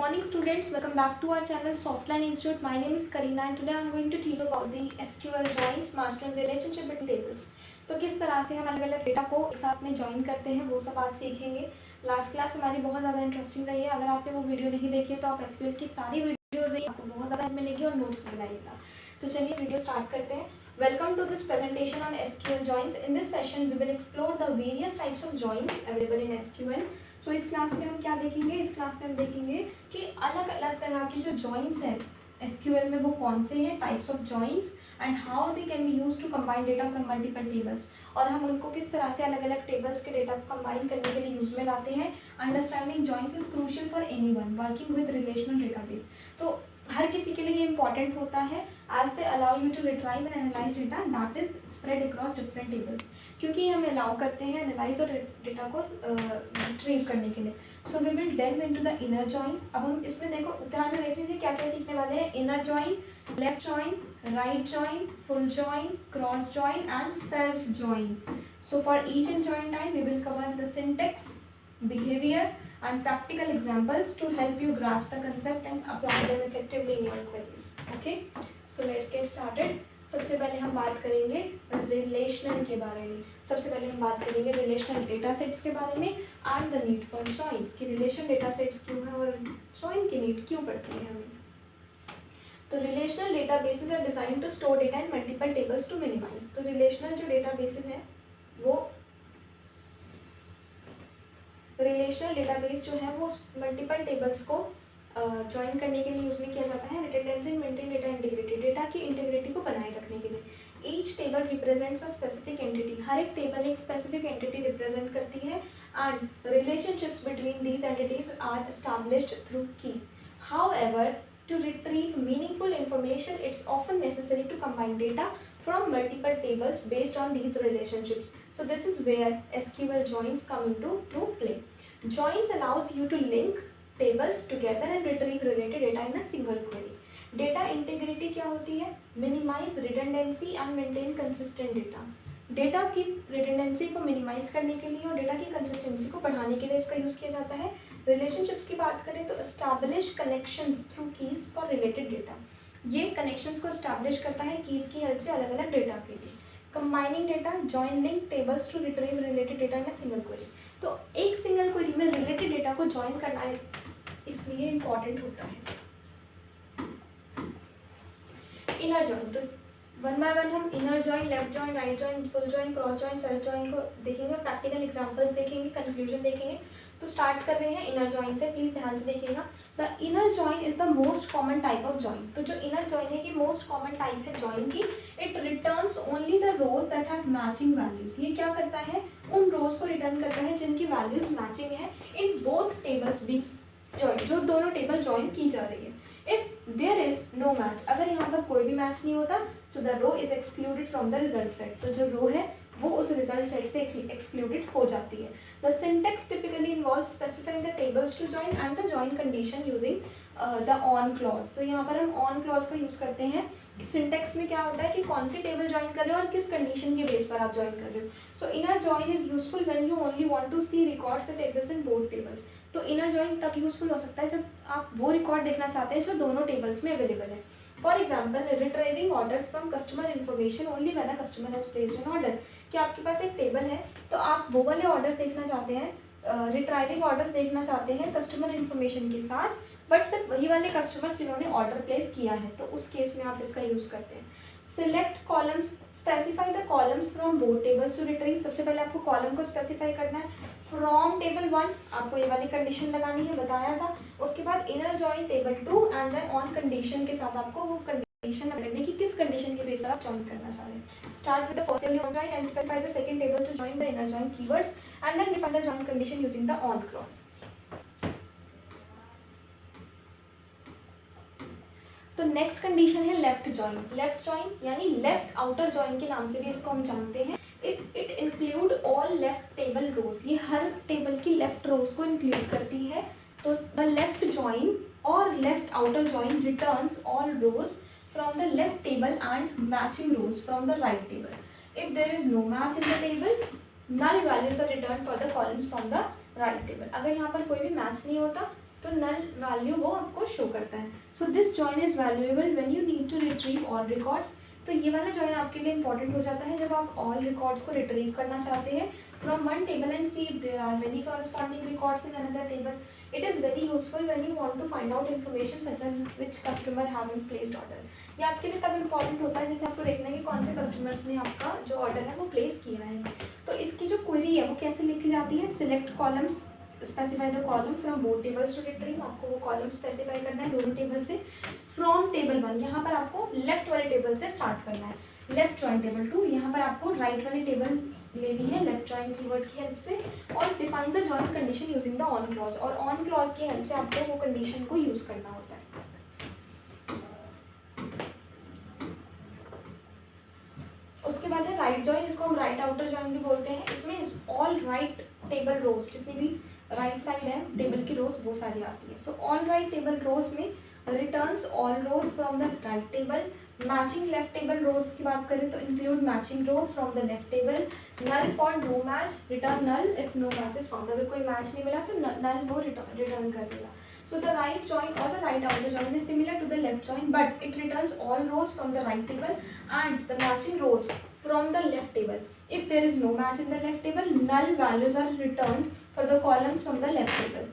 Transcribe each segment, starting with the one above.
morning students, welcome back to our channel Softline Institute. My name is Karina and today I am going to teach you about the SQL joins, master relationship between tables. तो किस तरह से हम अलग अलग data को एक साथ में ज्वाइन करते हैं वो सब आज सीखेंगे। लास्ट क्लास हमारी बहुत ज़्यादा इंटरेस्टिंग रही है। अगर आपने वो वीडियो नहीं देखी है तो आप SQL की सारी वीडियो देखिए, आपको बहुत ज़्यादा मिलेगी और नोट्स बनाइएगा। तो चलिए वीडियो स्टार्ट करते हैं। Welcome to this presentation on SQL joins. In this session, we will explore the various types of joins available in SQL. So इस क्लास में हम क्या देखेंगे? इस क्लास में हम देखेंगे कि अलग अलग तरह की जो joins हैं SQL में वो कौन से हैं, types of joins and how they can be used to combine data from multiple tables. और हम उनको किस तरह से अलग अलग tables के data को combine करने के लिए यूज़ में लाते हैं. Understanding joins is crucial for anyone working with relational database. तो हर किसी के लिए ये इंपॉर्टेंट होता है as they allow you to retrieve and analyze data that is spread across different tables, क्योंकि हम अलाउ करते हैं एनालाइज और डेटा को रिट्रीव करने के लिए. So we will delve into the inner join. अब हम इसमें देखो ध्यान से देख लीजिए क्या क्या सीखने वाले हैं. Inner join, left join, right join, full join, cross join and self join. So for each and join type we will cover the syntax, behavior and practical examples to help you grasp the concept and apply them effectively in your queries. Okay, so let's get started. सबसे पहले हम बात करेंगे relational के बारे में. सबसे पहले हम बात करेंगे रिलेशनल डेटा सेट्स के बारे में and the need for joins. कि रिलेशनल डेटा सेट्स क्यों है और जॉइन की नीड क्यों पड़ती है हमें. तो relational databases are design to store data in multiple tables to minimize. तो रिलेशनल जो डेटाबेसेस हैं वो रिलेशनल डेटाबेस जो है वो मल्टीपल टेबल्स को ज्वाइन करने के लिए यूज़ में किया जाता है. Redundancy and maintain data integrity, data की इंटीग्रिटी को बनाए रखने के लिए. Each table represents a specific entity. हर एक टेबल एक स्पेसिफिक एंटिटी रिप्रेजेंट करती है and relationships between these entities are established through keys. However, to retrieve meaningful information it's often necessary to combine data from multiple tables based on these relationships. So this is where SQL joins come into play. Joins allows you to link tables together and retrieve related data in a single query. Data integrity क्या होती है? Minimize redundancy and maintain consistent data. Data की redundancy को minimise करने के लिए और data की कंसिस्टेंसी को बढ़ाने के लिए इसका यूज़ किया जाता है. रिलेशनशिप्स की बात करें तो establish connections through keys for related data. ये कनेक्शंस को एस्टैब्लिश करता है कीज की हेल्प से अलग अलग डेटा के लिए. Combining data, join link tables two retrieve related data in a single query. तो एक सिंगल क्वेरी में रिलेटेड डेटा को जॉइन करना इसलिए इम्पॉर्टेंट होता है. इनर जॉइन, तो वन बाय वन हम inner join, left join, right join, full join, cross join, self join को देखेंगे. प्रैक्टिकल एग्जांपल्स देखेंगे, कंक्लूजन देखेंगे. तो स्टार्ट कर रहे हैं इनर जॉइन से. प्लीज ध्यान से देखिएगा. The inner join is the most common type of join. तो जो इनर जॉइन है ये मोस्ट कॉमन टाइप है जॉइन की. It returns only the rows that have matching values. ये क्या करता है? उन रोज को रिटर्न करता है जिनकी वैल्यूज मैचिंग है in both tables being join, जो दोनों टेबल जॉइन की जा रही है. If there is no match, अगर यहाँ पर कोई भी मैच नहीं होता, so the row is excluded from the result set. तो जो रो है वो उस रिजल्ट सेट से एक्सक्लूडेड हो जाती है. The syntax typically involve specifying the tables to join and the join condition using the on clause. तो यहाँ पर हम ऑन क्लॉज का यूज़ करते हैं. सिंटेक्स में क्या होता है कि कौन सी टेबल ज्वाइन कर रहे हो और किस कंडीशन के बेस पर आप ज्वाइन कर रहे हो. So inner join is useful when you only want to see records that exist in both tables. तो इनर जॉइन तब यूजफुल हो सकता है जब आप वो रिकॉर्ड देखना चाहते हैं जो दोनों टेबल्स में अवेलेबल है. For example, retrieving orders from customer information only when a customer has placed an order. कि आपके पास एक टेबल है तो आप वो वाले ऑर्डर्स देखना चाहते हैं, रिट्राइविंग ऑर्डर्स देखना चाहते हैं कस्टमर इन्फॉर्मेशन के साथ, बट सिर्फ वही वाले कस्टमर्स जिन्होंने ऑर्डर प्लेस किया है. तो उस केस में आप इसका यूज़ करते हैं. Select columns, specify the columns from both tables two retrieve. सबसे पहले आपको कॉलम को स्पेसिफाई करना है. फ्रॉम टेबल 1 आपको ये वाली कंडीशन लगानी है, बताया था. उसके बाद inner join table 2 and then on condition के साथ आपको वो कंडीशन करने की किस कंडीशन के बेस पर आप जॉइन करना चाह रहे हैं. Start with the first table on join and specify the second table to join the inner join keywords and then define the join condition using the on clause. तो next condition है left join. Left join यानी left outer join के नाम से भी इसको हम जानते हैं. It include all left table rows. ये हर टेबल की लेफ्ट रोज को इंक्लूड करती है. तो द लेफ्ट जॉइन और left outer join returns all rows from the left table and matching rows from the right table. If there is no match in the table, null values are return for the columns from the right table. अगर यहाँ पर कोई भी match नहीं होता तो null value वो आपको शो करता है. So this join is valuable when you need to retrieve all records. तो ये वाला जॉइन आपके लिए इंपॉर्टेंट हो जाता है जब आप ऑल रिकॉर्ड्स को रिट्रीव करना चाहते हैं from one table and see if there are many corresponding records in another table. It is very useful when you want to find out information such as which customer haven't placed order. ये आपके लिए तब important होता है जैसे आपको देखना है कि कौन से कस्टमर्स ने आपका जो ऑर्डर है वो प्लेस किया है. तो इसकी जो क्वेरी है वो कैसे लिखी जाती है. Select columns, specify the column from both tables two retrieve. आपको वो कॉलम स्पेसिफाई करना है दोनों टेबल से. फ्रॉम टेबल 1 यहाँ पर आपको लेफ्ट वाले टेबल से स्टार्ट करना है. लेफ्ट जॉइन टेबल 2 यहाँ पर आपको राइट वाली टेबल लेनी है लेफ्ट जॉइन कीवर्ड की हेल्प से. और define the join condition using the on clause. और ऑन क्लॉज की हेल्प से आपको वो कंडीशन को यूज करना होता है. उसके बाद है राइट जॉइन. इसको हम राइट आउटर जॉइन भी बोलते हैं. इसमें ऑल राइट टेबल रोज, जितनी भी राइट साइड है टेबल की रोज वो सारी आती है. So all right table rows में returns all rows from the right table. Matching left table rows की बात करें तो include matching row from the left table. Null for no match, return null if no match is found. अगर कोई match नहीं मिला तो नल वो रिटर्न कर देगा. So the right join or the right outer join is similar to the left join, but it returns all rows from the right table and the matching rows from the left table. If there is no match in the left table, null values are returned for the columns from the left table.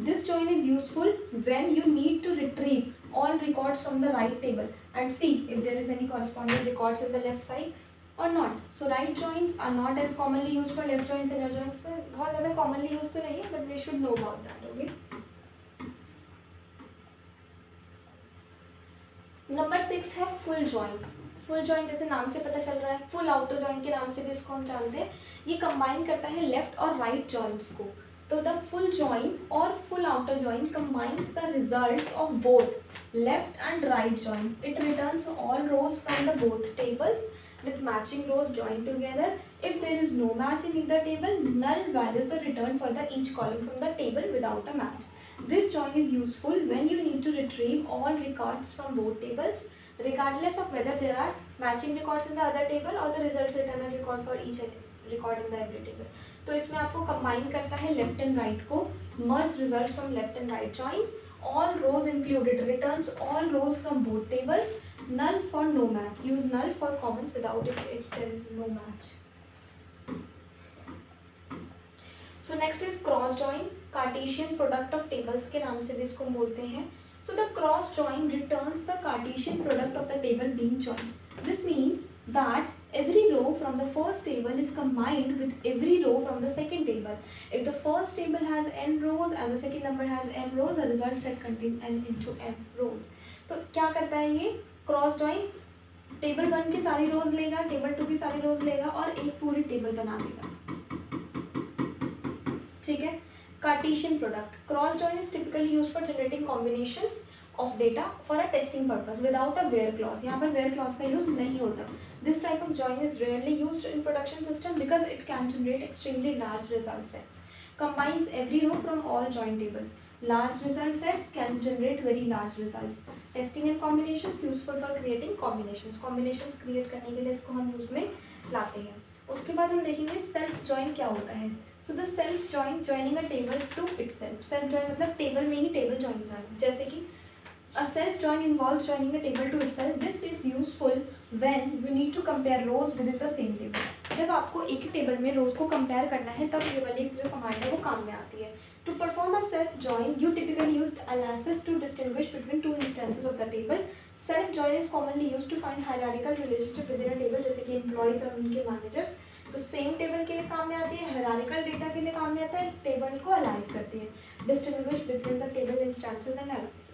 This join is useful when you need to retrieve all records from the right table and see if there is any corresponding records in the left side or not. So right joins are not as commonly used for left joins. Inner joins में बहुत ज़्यादा commonly used तो नहीं है, but we should know about that. Okay. Number 6 है full join. Full join जैसे नाम से पता चल रहा है, फुल आउटर जॉइन के नाम से भी इसको हम जानते हैं. ये कंबाइन करता है लेफ्ट और राइट जॉइंट्स को. तो द फुल जॉइन और full outer join combines the results of both left and right joints. It returns all rows from the both tables with matching rows joined together. If there is no match in either table, null values are returned for the each column from the table without a match. This join is useful when you need to retrieve all records from both tables, regardless of whether there are matching records in the other table or the results return a record for each record in the every table. तो इसमें आपको combine करता है left and right को, merge results from left and right joins, all rows included, returns all rows from both tables, null for no match, use null for comments without it if there is no match. So next is cross join, Cartesian product of tables के नाम से भी इसको बोलते हैं. So the cross join returns the Cartesian product of the table being joined. This means that every row from the first table is combined with every row from the second table. If the first table has n rows and the second number has m rows, the result set contains n into m rows. तो क्या करता है ये cross join? Table 1 की सारी रोज लेगा, table 2 की सारी रोज लेगा और एक पूरी टेबल बना देगा. ठीक है. Cartesian product. Cross join is typically used for generating combinations of data for a testing purpose without a where clause. यहाँ पर where clause का यूज नहीं होता. This type of join is rarely used in production system because it can generate extremely large result sets. Combines every row from all join tables. Large result sets can generate very large results. Testing and combinations useful for creating combinations. Combinations create करने के लिए इसको हम use में लाते हैं. उसके बाद हम देखेंगे सेल्फ जॉइन क्या होता है. So the self join joining a table to itself. Self join मतलब टेबल में ही टेबल जॉइन करना. जैसे कि a self join involves joining a table to itself. This is useful when you need to compare rows within the same table. जब आपको एक ही table में रोज को कंपेयर करना है तब ये वाली जो कमांड है वो काम में आती है. To perform a self join, you typically use aliases to distinguish between two instances of the table. Self join is commonly used to find hierarchical relationship within a table, जैसे कि employees और उनके managers. तो same table के लिए काम में आती है, hierarchical डेटा के लिए काम में आता है, टेबल को अलाइज करती है. Distinguish between the table instances and analysis.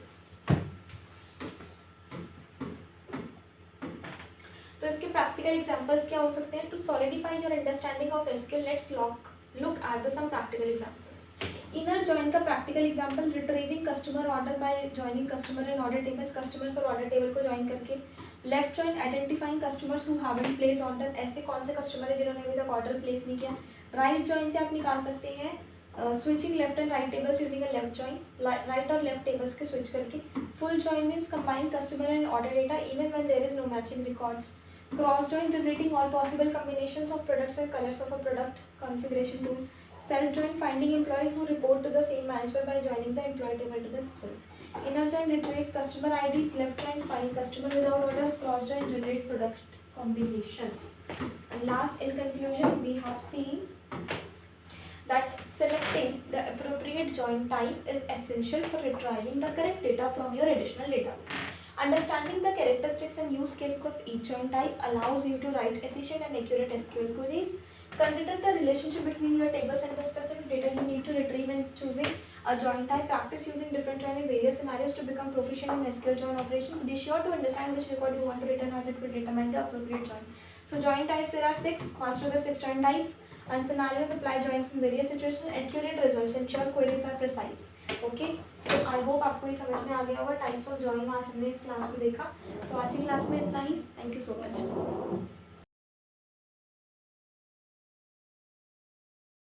तो इसके प्रैक्टिकल एग्जांपल्स क्या हो सकते हैं? To solidify your understanding of SQL, let's look at the some practical examples. Inner join का practical example, retrieving customer order by joining customer and order table. Customers और order table को join करके. Left join, identifying customers who haven't placed order. ऐसे कौन से customer है जिन्होंने अभी तक ऑर्डर प्लेस नहीं किया. राइट जॉइन से आप निकाल सकते हैं switching left and right tables using a left join. Right और लेफ्ट टेबल्स के स्विच करके. Full join means combine customer and order data even when there is no matching records. Cross join, generating all possible combinations of products and colors of a product configuration tool. Self join, finding employees who report to the same manager by joining the employee table to the itself. Inner join, retrieve customer IDs. Left join, find customer without orders. Cross join, generate product combinations. And last, in conclusion, we have seen that selecting the appropriate join type is essential for retrieving the correct data from your additional data. Understanding the characteristics and use cases of each join type allows you to write efficient and accurate SQL queries. Consider the relationship between your tables and the specific data you need to retrieve when choosing a join type. Practice using different join in various scenarios to become proficient in SQL join operations. Be sure to understand which record you want to return, as it will determine the appropriate join. So join types, there are 6. Master the 6 join types and scenarios. Apply joins in various situations. Accurate results, ensure queries are precise. Okay, तो I hope आपको ये समझ में आ गया होगा types of join आज हमने इस क्लास में देखा. तो आज की क्लास में इतना ही. Thank you so much.